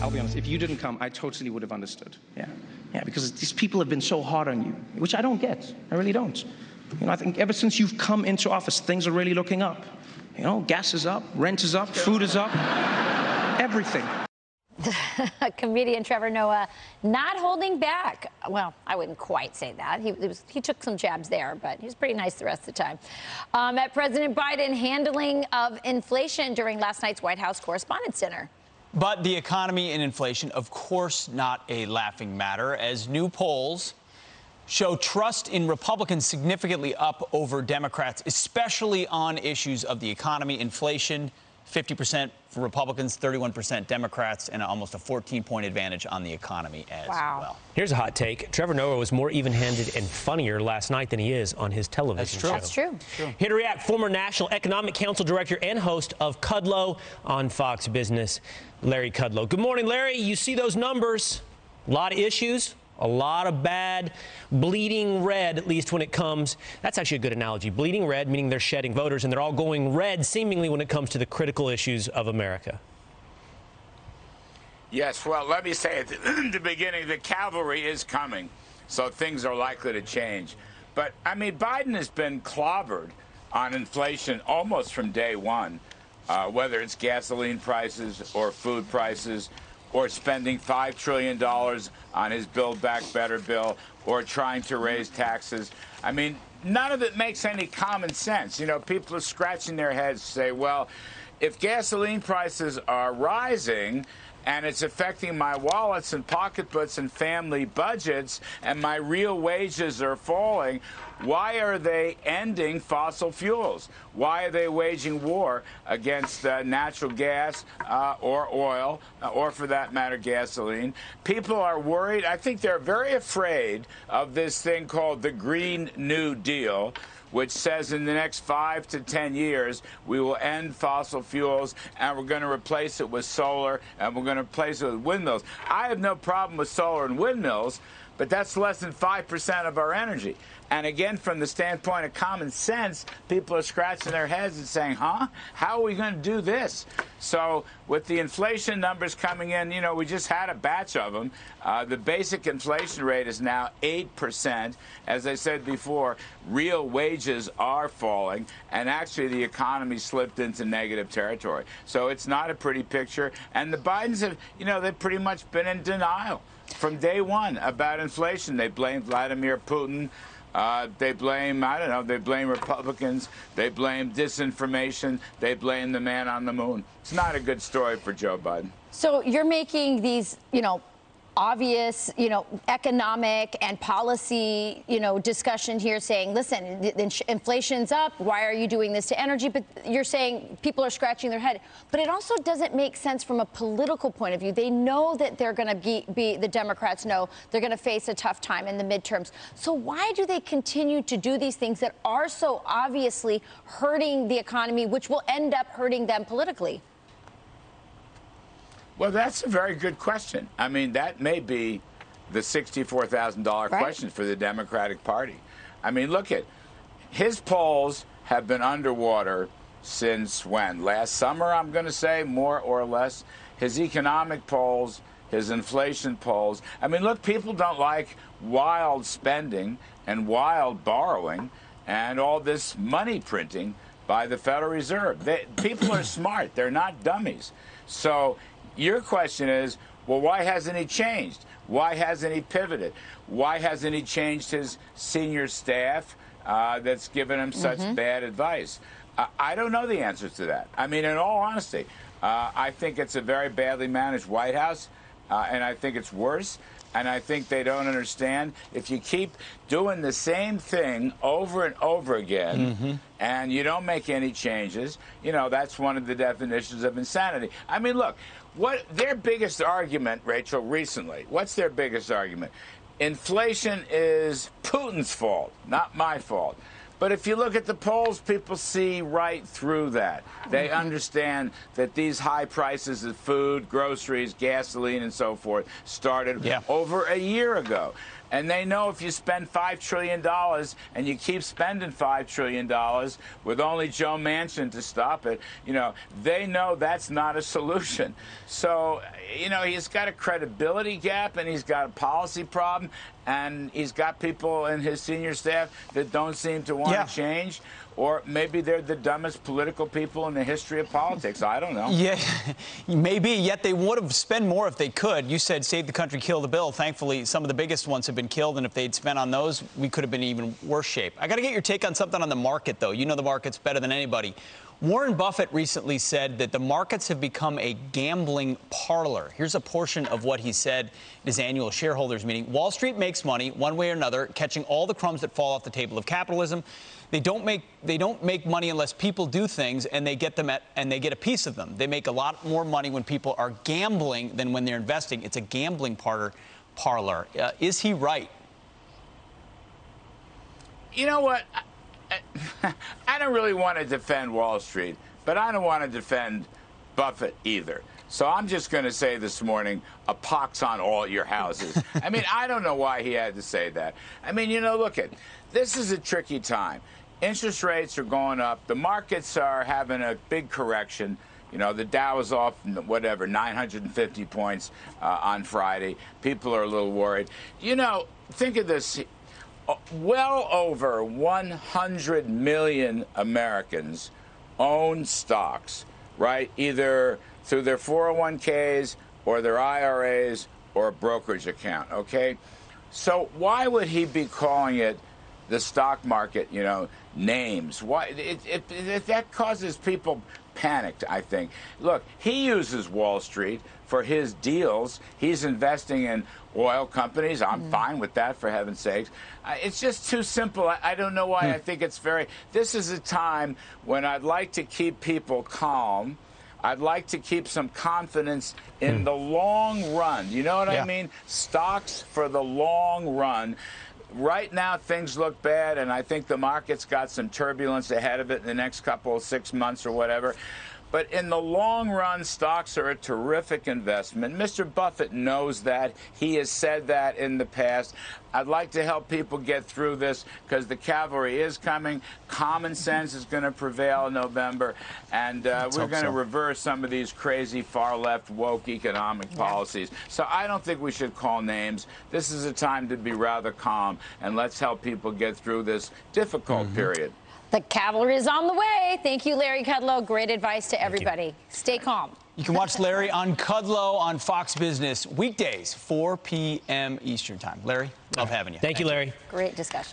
I'll be honest, if you didn't come, I totally would have understood. Yeah, because these people have been so hard on you, which I don't get. I really don't. I think ever since you've come into office, things are really looking up. Gas is up, rent is up, food is up, everything. Comedian Trevor Noah not holding back. Well, I wouldn't quite say that. He took some jabs there, but he was pretty nice the rest of the time. At President Biden handling of inflation during last night's White House Correspondents' Dinner. But the economy and inflation, of course, not a laughing matter, as new polls show trust in Republicans significantly up over Democrats, especially on issues of the economy, inflation. 50% for Republicans, 31% Democrats, and almost a 14-point advantage on the economy as well. Here's a hot take. Trevor Noah was more even-handed and funnier last night than he is on his television show. That's true. Here to react, former National Economic Council Director and host of Kudlow on Fox Business, Larry Kudlow. Good morning, Larry. You see those numbers. A lot of issues. A lot of bad, bleeding red, at least when it comes. That's actually a good analogy. Bleeding red, meaning they're shedding voters, and they're all going red, seemingly, when it comes to the critical issues of America. Yes, well, let me say at the beginning, the cavalry is coming, so things are likely to change. But, I mean, Biden has been clobbered on inflation almost from day one, whether it's gasoline prices or food prices, or spending $5 trillion on his Build Back Better bill, or trying to raise taxes. I mean, none of it makes any common sense. People are scratching their heads, say, well, if gasoline prices are rising and it's affecting my wallets and pocketbooks and family budgets, and my real wages are falling, why are they ending fossil fuels? Why are they waging war against natural gas or oil, or for that matter, gasoline? People are worried. I think they're very afraid of this thing called the Green New Deal, which says in the next 5 to 10 years, we will end fossil fuels, and we're going to replace it with solar, and we're going to replace it with windmills. I have no problem with solar and windmills, but that's less than 5% of our energy. And again, from the standpoint of common sense, people are scratching their heads and saying, huh? How are we going to do this? So with the inflation numbers coming in, we just had a batch of them. The basic inflation rate is now 8%. As I said before, real wages are falling, and actually the economy slipped into negative territory. So it's not a pretty picture. And the Bidens have, they've pretty much been in denial from day one about inflation. They blame Vladimir Putin. They blame, they blame Republicans. They blame disinformation. They blame the man on the moon. It's not a good story for Joe Biden. So you're making these, obvious, economic and policy, discussion here saying, listen, inflation's up. Why are you doing this to energy? But you're saying people are scratching their head. But it also doesn't make sense from a political point of view. They know that they're going to the Democrats know they're going to face a tough time in the midterms. So why do they continue to do these things that are so obviously hurting the economy, which will end up hurting them politically? Well, that's a very good question. I mean, that may be the $64,000 question for the Democratic Party. I mean, look at his polls have been underwater since when? Last summer, I'm going to say, more or less. His economic polls, his inflation polls. I mean, look, people don't like wild spending and wild borrowing and all this money printing by the Federal Reserve. People are smart. They're not dummies. So your question is, well, why hasn't he changed? Why hasn't he pivoted? Why hasn't he changed his senior staff that's given him such bad advice? I don't know the answers to that. I mean, in all honesty, I think it's a very badly managed White House, and I think it's worse. And I think they don't understand if you keep doing the same thing over and over again and you don't make any changes, that's one of the definitions of insanity. I mean, look, what their biggest argument, Rachel, recently, what's their biggest argument? Inflation is Putin's fault, not my fault. But if you look at the polls, people see right through that. They understand that these high prices of food, groceries, gasoline, and so forth started over a year ago. And they know if you spend $5 trillion and you keep spending $5 trillion with only Joe Manchin to stop it, they know that's not a solution. So, he's got a credibility gap and he's got a policy problem and he's got people in his senior staff that don't seem to want to change. Or maybe they're the dumbest political people in the history of politics. I don't know. Yeah, maybe. Yet they would have spent more if they could. You said save the country, kill the bill. Thankfully, some of the biggest ones have been killed, and if they'd spent on those, we could have been in even worse shape. I got to get your take on something on the market, though. You know the market's better than anybody. Warren Buffett recently said that the markets have become a gambling parlor. Here's a portion of what he said at his annual shareholders meeting. Wall Street makes money one way or another, catching all the crumbs that fall off the table of capitalism. They don't make money unless people do things and they get a piece of them. They make a lot more money when people are gambling than when they're investing. It's a gambling parlor. Is he right? You know what? I don't really want to defend Wall Street, but I don't want to defend Buffett either. So I'm just going to say this morning, a pox on all your houses. I mean, I don't know why he had to say that. I mean, look this is a tricky time. Interest rates are going up. The markets are having a big correction. The Dow is off, 950 points on Friday. People are a little worried. Think of this. Well over 100 million Americans own stocks, right? Either through their 401ks or their IRAs or a brokerage account, okay? So why would he be calling it the stock market, names? Why? That causes people panicked, I think. Look, he uses Wall Street for his deals. He's investing in oil companies. I'm fine with that, for heaven's sakes. It's just too simple. I don't know why I think it's this is a time when I'd like to keep people calm. I'd like to keep some confidence in the long run. You know what I mean? Stocks for the long run. Right now, things look bad, and I think the market's got some turbulence ahead of it in the next couple of 6 months or whatever. But in the long run, stocks are a terrific investment. Mr. Buffett knows that. He has said that in the past. I'd like to help people get through this because the cavalry is coming. Common sense is going to prevail in November. And we're going to reverse some of these crazy far-left woke economic policies. So I don't think we should call names. This is a time to be rather calm. And let's help people get through this difficult period. The cavalry is on the way. Thank you, Larry Kudlow. Great advice to everybody. Stay calm. You can watch Larry on Kudlow on Fox Business weekdays, 4 p.m. Eastern Time. Larry, love having you. Thank you, Larry. Great discussion.